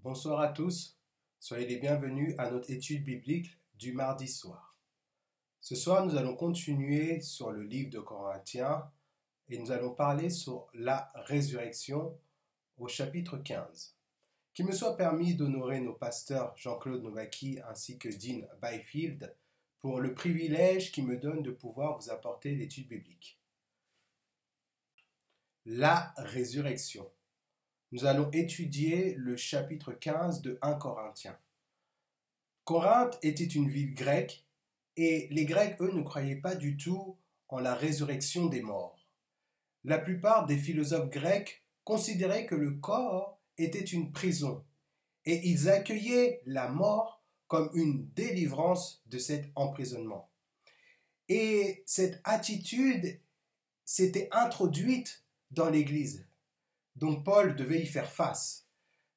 Bonsoir à tous, soyez les bienvenus à notre étude biblique du mardi soir. Ce soir, nous allons continuer sur le livre de Corinthiens et nous allons parler sur la résurrection au chapitre 15. Qu'il me soit permis d'honorer nos pasteurs Jean-Claude Novaki ainsi que Dean Byfield pour le privilège qui me donne de pouvoir vous apporter l'étude biblique. La résurrection. Nous allons étudier le chapitre 15 de 1 Corinthiens. Corinthe était une ville grecque et les Grecs, eux, ne croyaient pas du tout en la résurrection des morts. La plupart des philosophes grecs considéraient que le corps était une prison et ils accueillaient la mort comme une délivrance de cet emprisonnement. Et cette attitude s'était introduite dans l'Église. Donc Paul devait y faire face,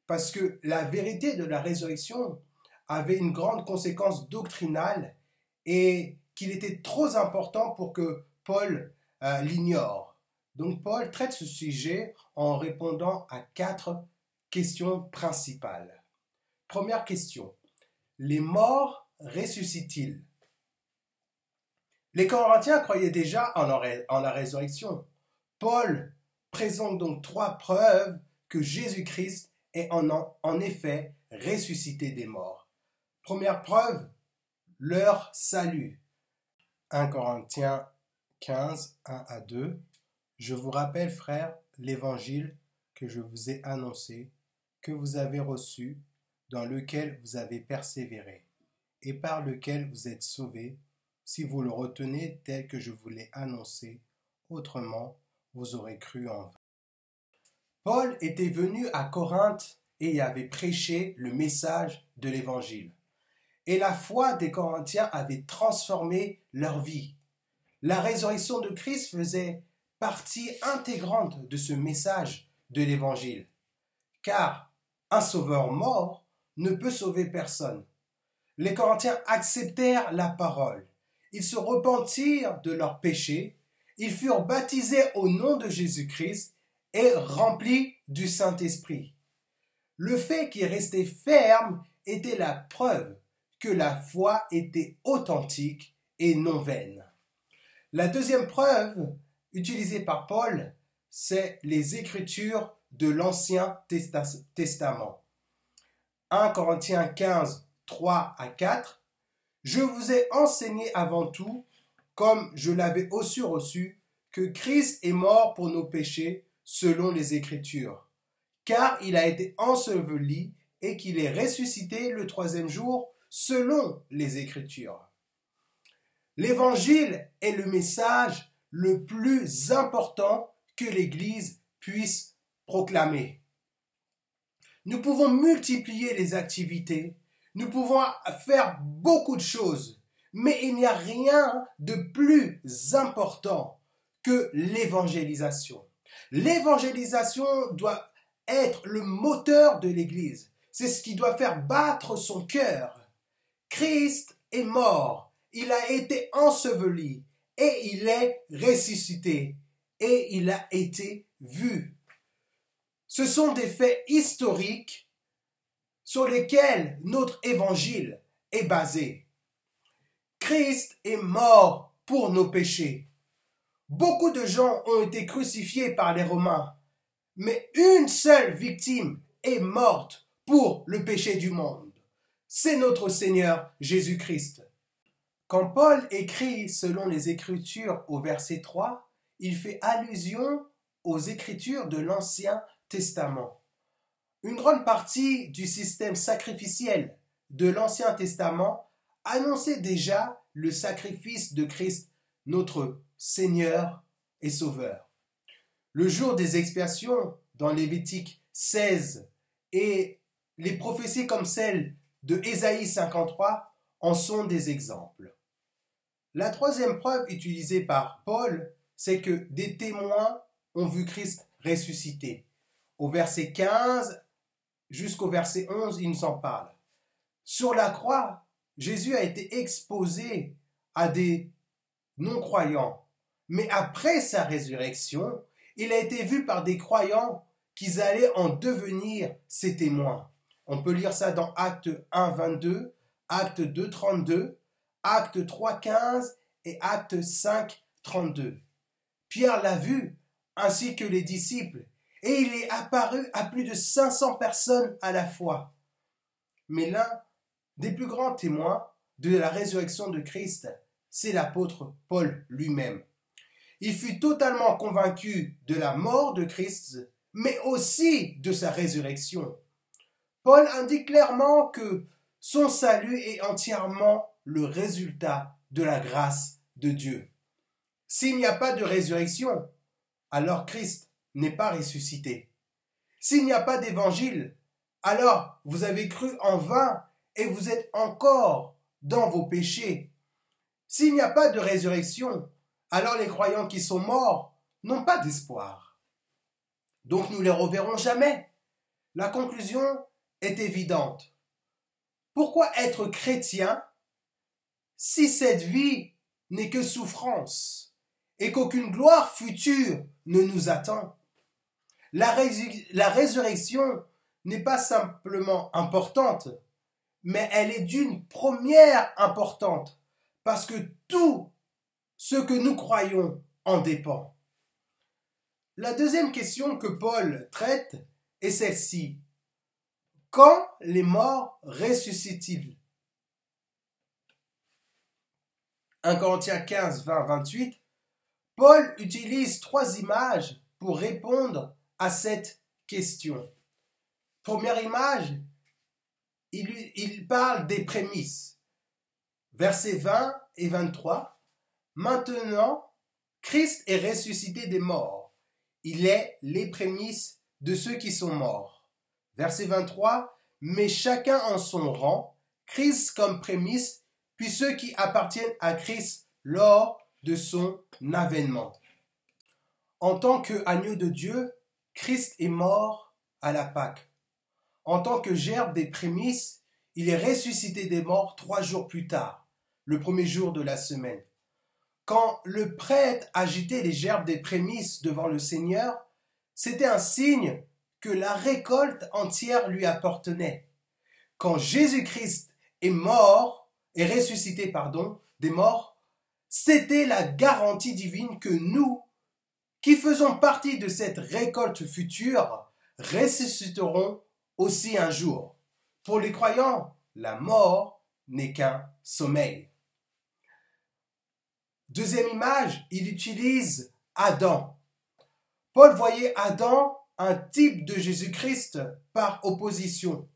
parce que la vérité de la résurrection avait une grande conséquence doctrinale et qu'il était trop important pour que Paul l'ignore. Donc Paul traite ce sujet en répondant à 4 questions principales. Première question, les morts ressuscitent-ils? Les Corinthiens croyaient déjà en la résurrection. Paul présente donc 3 preuves que Jésus-Christ est en effet ressuscité des morts. Première preuve, leur salut. 1 Corinthiens 15, 1 à 2. Je vous rappelle, frères, l'évangile que je vous ai annoncé, que vous avez reçu, dans lequel vous avez persévéré, et par lequel vous êtes sauvés, si vous le retenez tel que je vous l'ai annoncé, autrement, vous aurez cru en vain. Paul était venu à Corinthe et y avait prêché le message de l'évangile. Et la foi des Corinthiens avait transformé leur vie. La résurrection de Christ faisait partie intégrante de ce message de l'évangile. Car un sauveur mort ne peut sauver personne. Les Corinthiens acceptèrent la parole. Ils se repentirent de leurs péchés. Ils furent baptisés au nom de Jésus-Christ et remplis du Saint-Esprit. Le fait qu'ils restaient fermes était la preuve que la foi était authentique et non vaine. La deuxième preuve utilisée par Paul, c'est les Écritures de l'Ancien Testament. 1 Corinthiens 15, 3 à 4. Je vous ai enseigné avant tout, comme je l'avais aussi reçu, que Christ est mort pour nos péchés selon les Écritures, car il a été enseveli et qu'il est ressuscité le 3e jour selon les Écritures. L'Évangile est le message le plus important que l'Église puisse proclamer. Nous pouvons multiplier les activités, nous pouvons faire beaucoup de choses, mais il n'y a rien de plus important que l'évangélisation. L'évangélisation doit être le moteur de l'Église. C'est ce qui doit faire battre son cœur. Christ est mort, il a été enseveli et il est ressuscité et il a été vu. Ce sont des faits historiques sur lesquels notre évangile est basé. Christ est mort pour nos péchés. Beaucoup de gens ont été crucifiés par les Romains, mais une seule victime est morte pour le péché du monde. C'est notre Seigneur Jésus-Christ. Quand Paul écrit selon les Écritures au verset 3, il fait allusion aux Écritures de l'Ancien Testament. Une grande partie du système sacrificiel de l'Ancien Testament annonçait déjà le sacrifice de Christ, notre Seigneur et Sauveur. Le jour des expiations dans Lévitique 16 et les prophéties comme celle de Ésaïe 53 en sont des exemples. La troisième preuve utilisée par Paul, c'est que des témoins ont vu Christ ressuscité. Au verset 15 jusqu'au verset 11, il nous en parle. Sur la croix, Jésus a été exposé à des non-croyants. Mais après sa résurrection, il a été vu par des croyants qui allaient en devenir ses témoins. On peut lire ça dans Actes 1, 22, Actes 2, 32, Actes 3, 15 et Actes 5, 32. Pierre l'a vu, ainsi que les disciples, et il est apparu à plus de 500 personnes à la fois. Mais l'un des plus grands témoins de la résurrection de Christ, c'est l'apôtre Paul lui-même. Il fut totalement convaincu de la mort de Christ, mais aussi de sa résurrection. Paul indique clairement que son salut est entièrement le résultat de la grâce de Dieu. S'il n'y a pas de résurrection, alors Christ n'est pas ressuscité. S'il n'y a pas d'évangile, alors vous avez cru en vain et vous êtes encore dans vos péchés. S'il n'y a pas de résurrection, alors les croyants qui sont morts n'ont pas d'espoir. Donc nous ne les reverrons jamais. La conclusion est évidente. Pourquoi être chrétien si cette vie n'est que souffrance et qu'aucune gloire future ne nous attend? La résurrection n'est pas simplement importante, mais elle est d'une première importante, parce que tout ce que nous croyons en dépend. La deuxième question que Paul traite est celle-ci. Quand les morts ressuscitent-ils? 1 Corinthiens 15, 20, 28, Paul utilise 3 images pour répondre à cette question. Première image, il parle des prémices. Versets 20 et 23. Maintenant, Christ est ressuscité des morts. Il est les prémices de ceux qui sont morts. Verset 23. Mais chacun en son rang, Christ comme prémisse, puis ceux qui appartiennent à Christ lors de son avènement. En tant qu'agneau de Dieu, Christ est mort à la Pâque. En tant que gerbe des prémices, il est ressuscité des morts 3 jours plus tard, le premier jour de la semaine. Quand le prêtre agitait les gerbes des prémices devant le Seigneur, c'était un signe que la récolte entière lui appartenait. Quand Jésus-Christ est ressuscité des morts, c'était la garantie divine que nous, qui faisons partie de cette récolte future, ressusciterons aussi un jour. Pour les croyants, la mort n'est qu'un sommeil. Deuxième image, il utilise Adam. Paul voyait Adam, un type de Jésus-Christ, par opposition.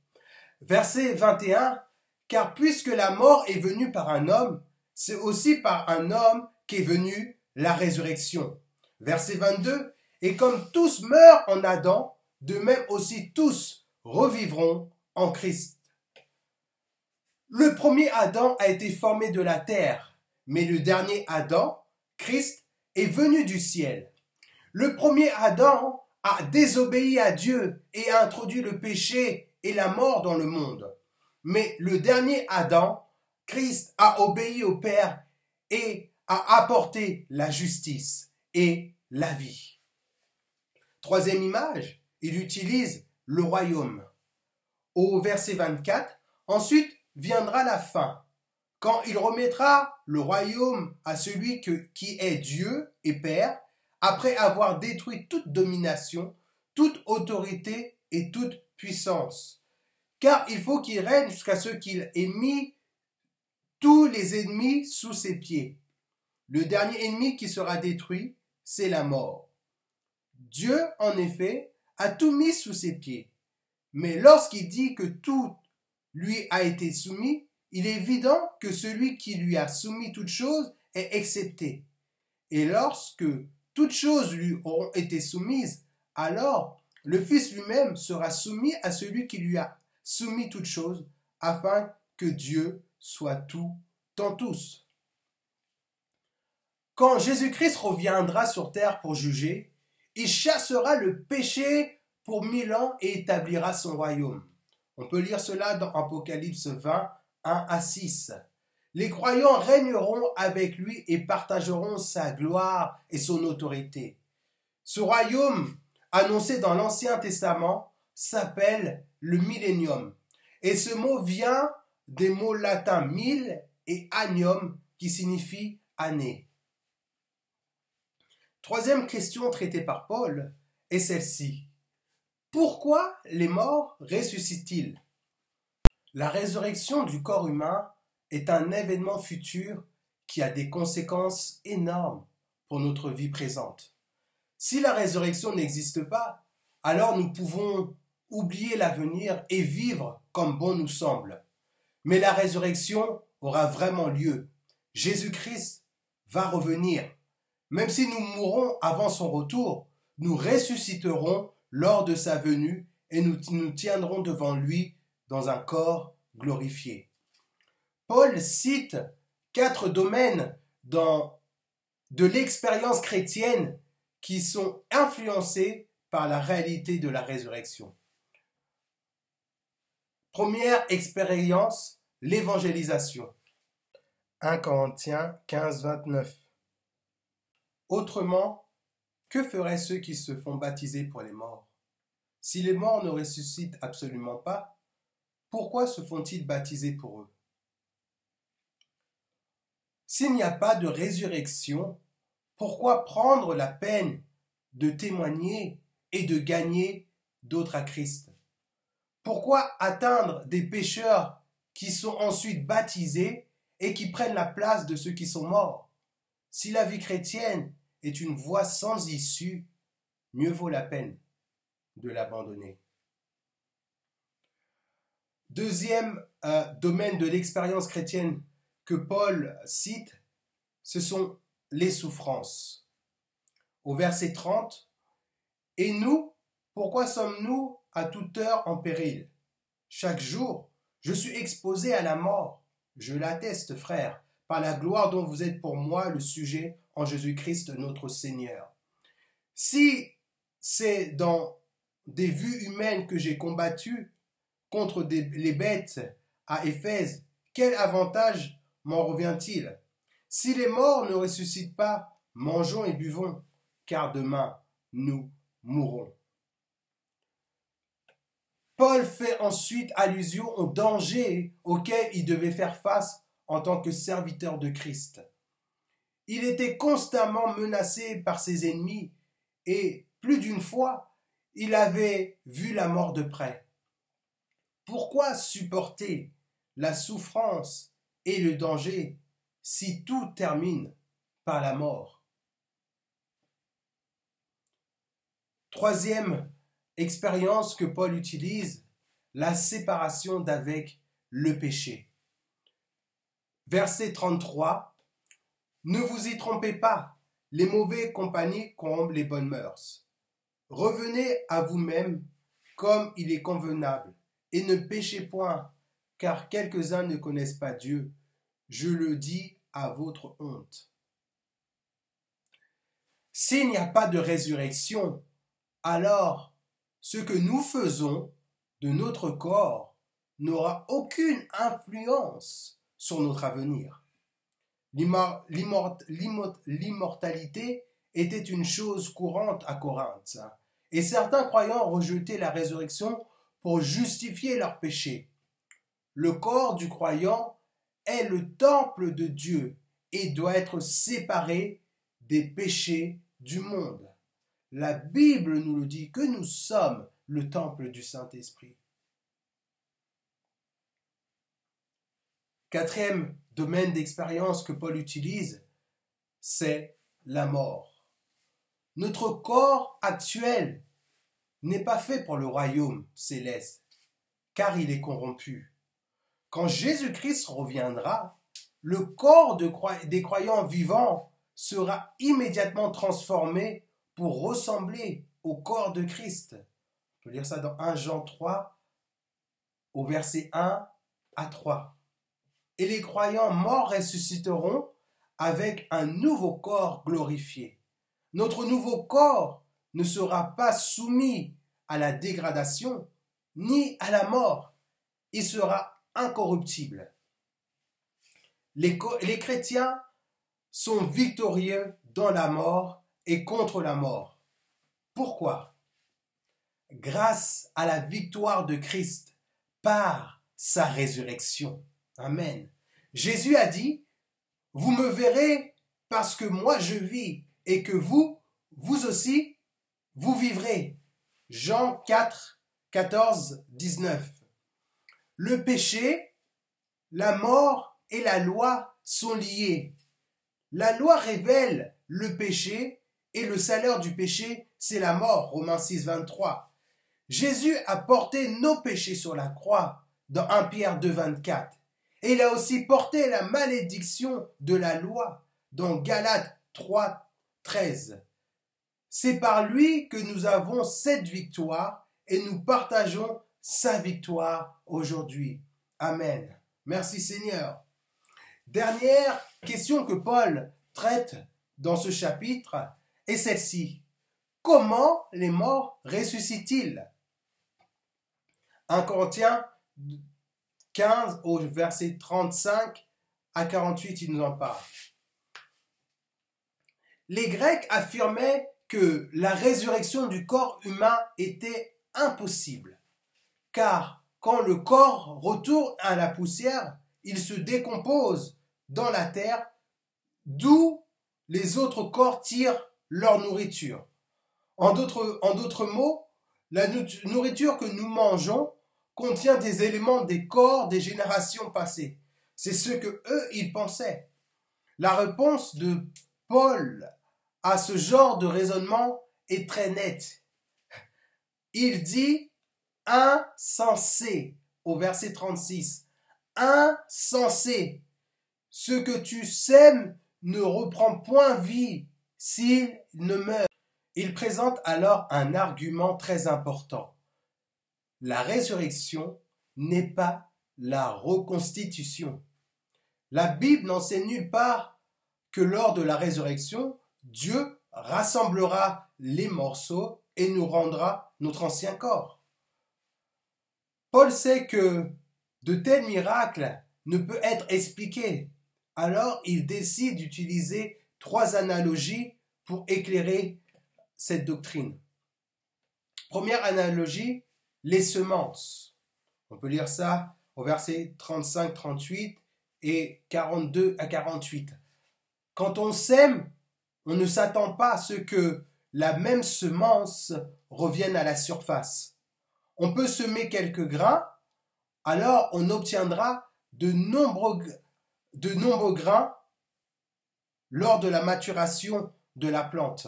Verset 21, car puisque la mort est venue par un homme, c'est aussi par un homme qu'est venue la résurrection. Verset 22, et comme tous meurent en Adam, de même aussi tous revivront en Christ. Le premier Adam a été formé de la terre, mais le dernier Adam, Christ, est venu du ciel. Le premier Adam a désobéi à Dieu et a introduit le péché et la mort dans le monde. Mais le dernier Adam, Christ, a obéi au Père et a apporté la justice et la vie. Troisième image, il utilise le royaume. Au verset 24, ensuite viendra la fin, quand il remettra le royaume à celui qui est Dieu et Père, après avoir détruit toute domination, toute autorité et toute puissance. Car il faut qu'il règne jusqu'à ce qu'il ait mis tous les ennemis sous ses pieds. Le dernier ennemi qui sera détruit, c'est la mort. Dieu, en effet, a tout mis sous ses pieds. Mais lorsqu'il dit que tout lui a été soumis, il est évident que celui qui lui a soumis toutes choses est excepté. Et lorsque toutes choses lui auront été soumises, alors le Fils lui-même sera soumis à celui qui lui a soumis toutes choses, afin que Dieu soit tout en tous. Quand Jésus-Christ reviendra sur terre pour juger, il chassera le péché pour 1000 ans et établira son royaume. On peut lire cela dans Apocalypse 20, 1 à 6. Les croyants régneront avec lui et partageront sa gloire et son autorité. Ce royaume, annoncé dans l'Ancien Testament, s'appelle le millénium. Et ce mot vient des mots latins mille et annium qui signifie année. Troisième question traitée par Paul est celle-ci. Pourquoi les morts ressuscitent-ils? La résurrection du corps humain est un événement futur qui a des conséquences énormes pour notre vie présente. Si la résurrection n'existe pas, alors nous pouvons oublier l'avenir et vivre comme bon nous semble. Mais la résurrection aura vraiment lieu. Jésus-Christ va revenir. Même si nous mourrons avant son retour, nous ressusciterons lors de sa venue et nous nous tiendrons devant lui dans un corps glorifié. Paul cite 4 domaines de l'expérience chrétienne qui sont influencés par la réalité de la résurrection. Première expérience, l'évangélisation. 1 Corinthiens 15, 29. Autrement, que feraient ceux qui se font baptiser pour les morts? Si les morts ne ressuscitent absolument pas, pourquoi se font-ils baptiser pour eux? S'il n'y a pas de résurrection, pourquoi prendre la peine de témoigner et de gagner d'autres à Christ? Pourquoi atteindre des pécheurs qui sont ensuite baptisés et qui prennent la place de ceux qui sont morts? Si la vie chrétienne est une voie sans issue, mieux vaut la peine de l'abandonner. Deuxième domaine de l'expérience chrétienne que Paul cite, ce sont les souffrances. Au verset 30, « Et nous, pourquoi sommes-nous à toute heure en péril? Chaque jour, je suis exposé à la mort. Je l'atteste, frères, par la gloire dont vous êtes pour moi le sujet en Jésus-Christ notre Seigneur. » Si c'est dans des vues humaines que j'ai combattu contre les bêtes à Éphèse, quel avantage m'en revient-il? Si les morts ne ressuscitent pas, mangeons et buvons, car demain nous mourrons. Paul fait ensuite allusion au danger auquel il devait faire face en tant que serviteur de Christ. Il était constamment menacé par ses ennemis et plus d'une fois, il avait vu la mort de près. Pourquoi supporter la souffrance et le danger si tout termine par la mort? Troisième expérience que Paul utilise, la séparation d'avec le péché. Verset 33, « Ne vous y trompez pas, les mauvaises compagnies corrompent les bonnes mœurs. Revenez à vous-même comme il est convenable, et ne péchez point, car quelques-uns ne connaissent pas Dieu. Je le dis à votre honte. » S'il n'y a pas de résurrection, alors ce que nous faisons de notre corps n'aura aucune influence sur notre avenir. L'immortalité était une chose courante à Corinthe, et certains croyants rejetaient la résurrection pour justifier leur péché. Le corps du croyant est le temple de Dieu et doit être séparé des péchés du monde. La Bible nous le dit que nous sommes le temple du Saint-Esprit. Quatrième domaine d'expérience que Paul utilise, c'est la mort. Notre corps actuel n'est pas fait pour le royaume céleste, car il est corrompu. Quand Jésus-Christ reviendra, le corps des croyants vivants sera immédiatement transformé pour ressembler au corps de Christ. On peut lire ça dans 1 Jean 3, au verset 1 à 3. Et les croyants morts ressusciteront avec un nouveau corps glorifié. Notre nouveau corps ne sera pas soumis à la dégradation ni à la mort. Il sera incorruptible. Les chrétiens sont victorieux dans la mort et contre la mort. Pourquoi? grâce à la victoire de Christ par sa résurrection. Amen. Jésus a dit, vous me verrez parce que moi je vis et que vous aussi, vous vivrez. Jean 4, 14, 19. Le péché, la mort et la loi sont liés. La loi révèle le péché et le salaire du péché, c'est la mort. Romains 6, 23. Jésus a porté nos péchés sur la croix dans 1 Pierre 2, 24. Et il a aussi porté la malédiction de la loi dans Galates 3, 13. C'est par lui que nous avons cette victoire et nous partageons sa victoire aujourd'hui. Amen. Merci Seigneur. Dernière question que Paul traite dans ce chapitre est celle-ci. Comment les morts ressuscitent-ils? 1 Corinthiens 15 au verset 35 à 48, il nous en parle. Les Grecs affirmaient que la résurrection du corps humain était impossible, car quand le corps retourne à la poussière, il se décompose dans la terre, d'où les autres corps tirent leur nourriture. En d'autres mots, la nourriture que nous mangeons contient des éléments des corps des générations passées. C'est ce que eux, ils pensaient. La réponse de Paul à ce genre de raisonnement est très nette. Il dit insensé au verset 36. Insensé. Ce que tu sèmes ne reprend point vie s'il ne meurt. Il présente alors un argument très important. La résurrection n'est pas la reconstitution. La Bible n'enseigne nulle part que lors de la résurrection, Dieu rassemblera les morceaux et nous rendra notre ancien corps. Paul sait que de tels miracles ne peuvent être expliqués. Alors il décide d'utiliser 3 analogies pour éclairer cette doctrine. Première analogie, les semences. On peut lire ça au verset 35-38 et 42 à 48. Quand on sème, on ne s'attend pas à ce que la même semence revienne à la surface. On peut semer quelques grains, alors on obtiendra de nombreux grains lors de la maturation de la plante.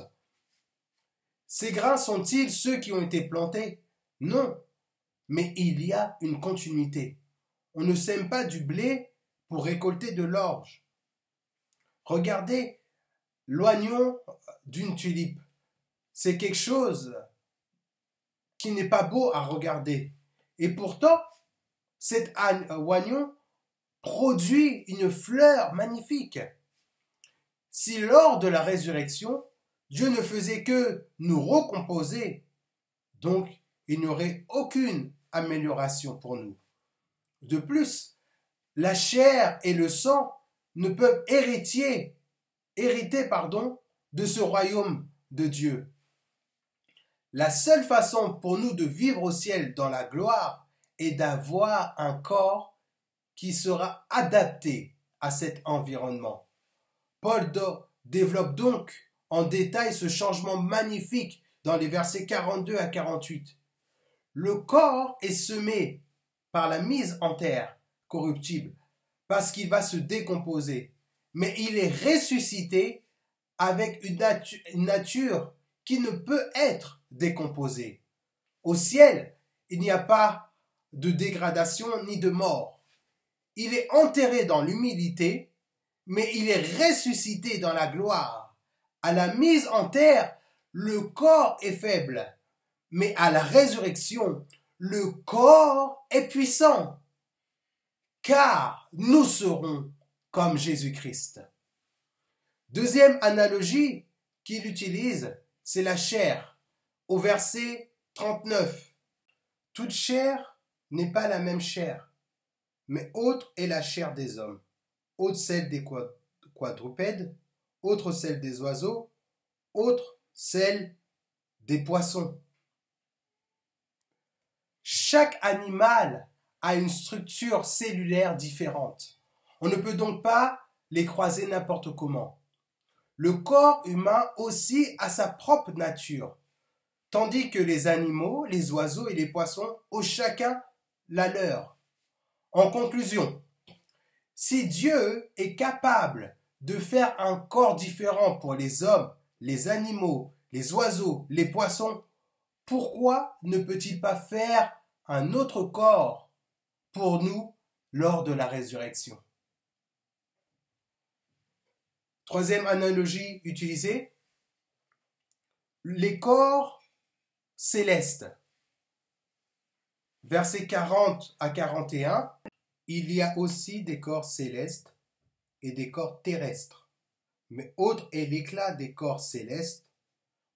Ces grains sont-ils ceux qui ont été plantés? Non, mais il y a une continuité. On ne sème pas du blé pour récolter de l'orge. Regardez l'oignon d'une tulipe. C'est quelque chose qui n'est pas beau à regarder. Et pourtant, cet oignon produit une fleur magnifique. Si lors de la résurrection, Dieu ne faisait que nous recomposer, donc il n'y aurait aucune amélioration pour nous. De plus, la chair et le sang ne peuvent hériter de ce royaume de Dieu. La seule façon pour nous de vivre au ciel dans la gloire est d'avoir un corps qui sera adapté à cet environnement. Paul développe donc en détail ce changement magnifique dans les versets 42 à 48. Le corps est semé par la mise en terre corruptible parce qu'il va se décomposer, mais il est ressuscité avec une nature qui ne peut être décomposée. Au ciel, il n'y a pas de dégradation ni de mort. Il est enterré dans l'humilité, mais il est ressuscité dans la gloire. À la mise en terre, le corps est faible, mais à la résurrection, le corps est puissant, car nous serons comme Jésus-Christ. Deuxième analogie qu'il utilise, c'est la chair. Au verset 39, toute chair n'est pas la même chair, mais autre est la chair des hommes, autre celle des quadrupèdes, autre celle des oiseaux, autre celle des poissons. Chaque animal a une structure cellulaire différente. On ne peut donc pas les croiser n'importe comment. Le corps humain aussi a sa propre nature, tandis que les animaux, les oiseaux et les poissons ont chacun la leur. En conclusion, si Dieu est capable de faire un corps différent pour les hommes, les animaux, les oiseaux, les poissons, pourquoi ne peut-il pas faire un autre corps pour nous lors de la résurrection? Troisième analogie utilisée, les corps célestes. Versets 40 à 41, il y a aussi des corps célestes et des corps terrestres. Mais autre est l'éclat des corps célestes,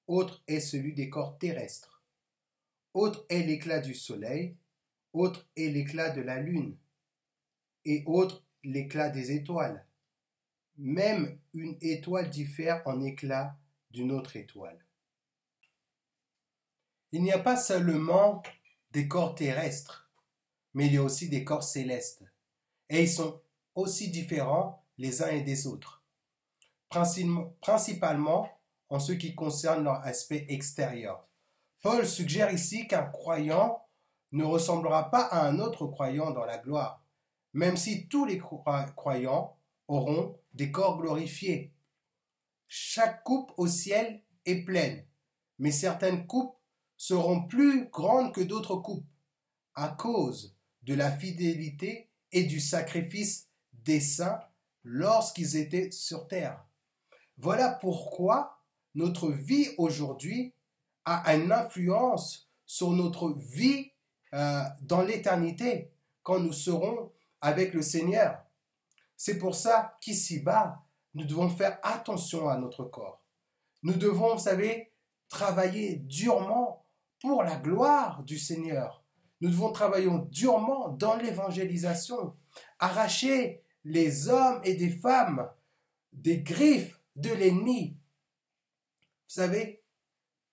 autre est celui des corps terrestres. Autre est l'éclat du soleil, autre est l'éclat de la lune, et autre l'éclat des étoiles. Même une étoile diffère en éclat d'une autre étoile. Il n'y a pas seulement des corps terrestres, mais il y a aussi des corps célestes. Et ils sont aussi différents les uns et des autres, principalement en ce qui concerne leur aspect extérieur. Paul suggère ici qu'un croyant ne ressemblera pas à un autre croyant dans la gloire, même si tous les croyants auront des corps glorifiés. Chaque coupe au ciel est pleine, mais certaines coupes seront plus grandes que d'autres coupes, à cause de la fidélité et du sacrifice des saints lorsqu'ils étaient sur terre. Voilà pourquoi notre vie aujourd'hui a une influence sur notre vie dans l'éternité, quand nous serons avec le Seigneur. C'est pour ça qu'ici-bas, nous devons faire attention à notre corps. Nous devons, vous savez, travailler durement pour la gloire du Seigneur. Nous devons travailler durement dans l'évangélisation, arracher les hommes et des femmes des griffes de l'ennemi. Vous savez,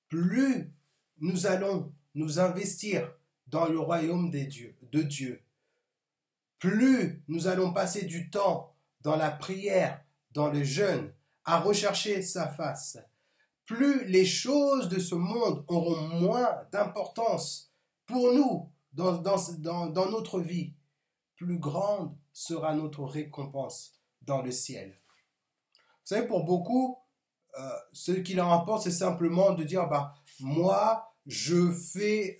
plus nous allons nous investir dans le royaume de Dieu, plus nous allons passer du temps dans la prière, dans le jeûne, à rechercher sa face, plus les choses de ce monde auront moins d'importance pour nous dans notre vie, plus grande sera notre récompense dans le ciel. Vous savez, pour beaucoup, ce qui leur importe, c'est simplement de dire, moi, je fais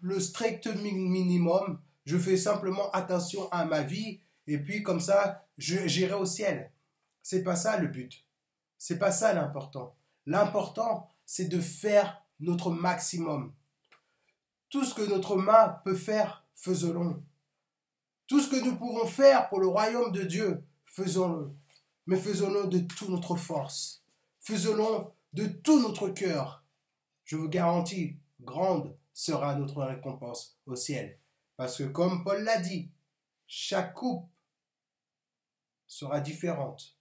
le strict minimum, je fais simplement attention à ma vie, et puis comme ça, j'irai au ciel. C'est pas ça le but. C'est pas ça l'important. L'important, c'est de faire notre maximum. Tout ce que notre main peut faire, faisons-le. Tout ce que nous pouvons faire pour le royaume de Dieu, faisons-le. Mais faisons-le de toute notre force. Faisons-le de tout notre cœur. Je vous garantis, grande sera notre récompense au ciel. Parce que comme Paul l'a dit, chaque coupe sera différente.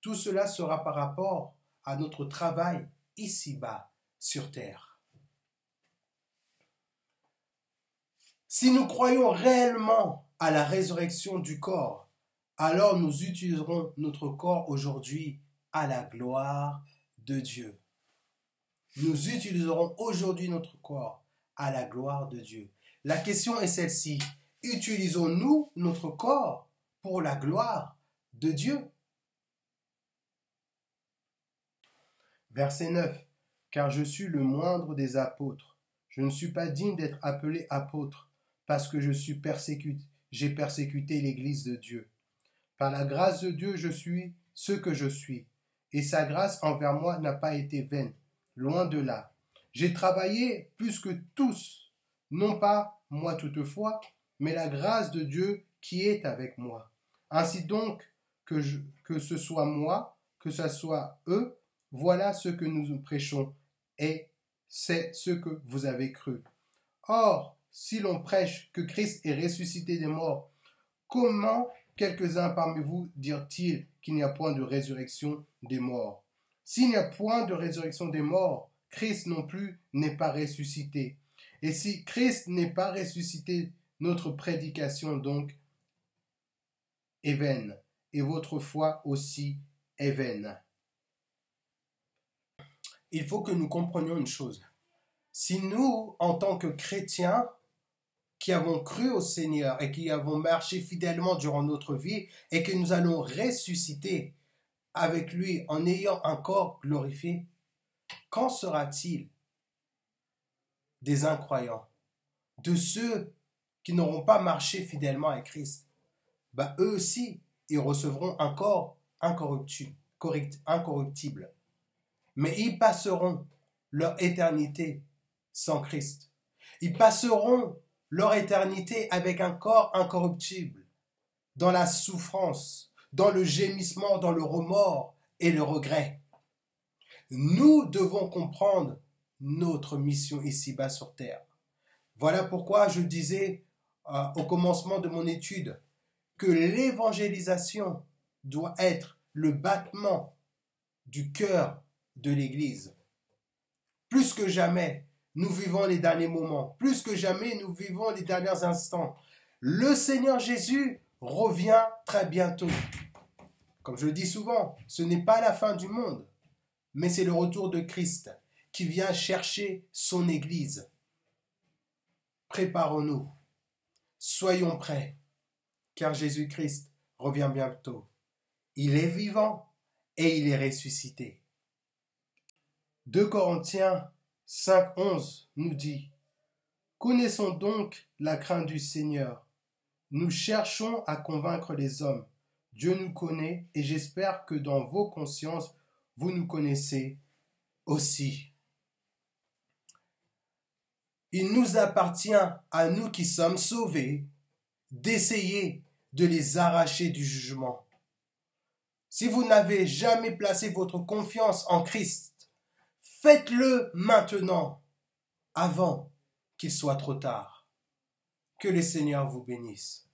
Tout cela sera par rapport à notre travail ici-bas sur terre. Si nous croyons réellement à la résurrection du corps, alors nous utiliserons notre corps aujourd'hui à la gloire de Dieu. Nous utiliserons aujourd'hui notre corps à la gloire de Dieu. La question est celle-ci. Utilisons-nous notre corps pour la gloire de Dieu? Verset 9. Car je suis le moindre des apôtres. Je ne suis pas digne d'être appelé apôtre, parce que j'ai persécuté l'Église de Dieu. Par la grâce de Dieu, je suis ce que je suis, et sa grâce envers moi n'a pas été vaine, loin de là. J'ai travaillé plus que tous, non pas moi toutefois, mais la grâce de Dieu qui est avec moi. Ainsi donc, que ce soit moi, que ce soit eux, voilà ce que nous prêchons, et c'est ce que vous avez cru. Or, si l'on prêche que Christ est ressuscité des morts, comment quelques-uns parmi vous dirent-ils qu'il n'y a point de résurrection des morts? S'il n'y a point de résurrection des morts, Christ non plus n'est pas ressuscité. Et si Christ n'est pas ressuscité, notre prédication donc est vaine, et votre foi aussi est vaine. Il faut que nous comprenions une chose. Si nous, en tant que chrétiens, qui avons cru au Seigneur et qui avons marché fidèlement durant notre vie et que nous allons ressusciter avec lui en ayant un corps glorifié, qu'en sera-t-il des incroyants, de ceux qui n'auront pas marché fidèlement avec Christ? Eux aussi, ils recevront un corps incorruptible, mais ils passeront leur éternité sans Christ. Ils passeront leur éternité avec un corps incorruptible, dans la souffrance, dans le gémissement, dans le remords et le regret. Nous devons comprendre notre mission ici-bas sur terre. Voilà pourquoi je disais au commencement de mon étude que l'évangélisation doit être le battement du cœur de l'Église. Plus que jamais, nous vivons les derniers moments. Plus que jamais, nous vivons les derniers instants. Le Seigneur Jésus revient très bientôt. Comme je le dis souvent, ce n'est pas la fin du monde, mais c'est le retour de Christ qui vient chercher son Église. Préparons-nous, soyons prêts, car Jésus-Christ revient bientôt. Il est vivant et il est ressuscité. 2 Corinthiens 5:11 nous dit « Connaissons donc la crainte du Seigneur. Nous cherchons à convaincre les hommes. Dieu nous connaît et j'espère que dans vos consciences, vous nous connaissez aussi. » Il nous appartient, à nous qui sommes sauvés, d'essayer de les arracher du jugement. Si vous n'avez jamais placé votre confiance en Christ, faites-le maintenant, avant qu'il soit trop tard. Que le Seigneur vous bénisse.